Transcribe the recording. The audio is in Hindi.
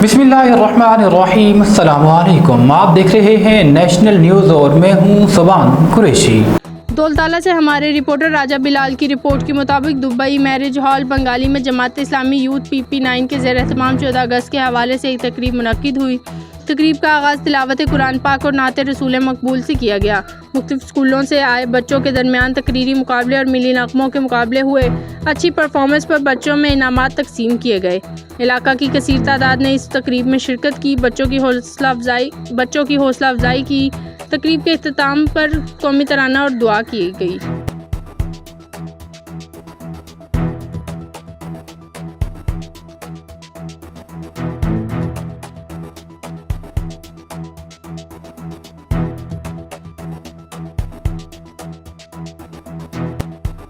बिस्मिल्लाहिर्रहमानिर्रहीम, अस्सलामुअलैकुम। आप देख रहे हैं नेशनल न्यूज़ और मैं हूं सुबान कुरैशी। दौलताला से हमारे रिपोर्टर राजा बिलाल की रिपोर्ट के मुताबिक दुबई मैरज हॉल बंगाली में जमात इसलामी यूथ PP9 के ज़ेर एहतमाम 14 अगस्त के हवाले से एक तकरीब मुनक्किद हुई। तकरीब का आगाज़ तिलावत कुरान पाक और नाते रसूल मकबूल से किया गया। मुख्तलिफ स्कूलों से आए बच्चों के दरमियान तकरीरी मुकाबले और मिली नगमों के मुकाबले हुए। अच्छी परफॉर्मेंस पर बच्चों में इनामात तकसीम किए गए। इलाका की कसीर तादाद ने इस तकरीब में शिरकत की। बच्चों की हौसला अफजाई की। तकरीब के इख्तिताम पर कौमी तराना और दुआ की गई।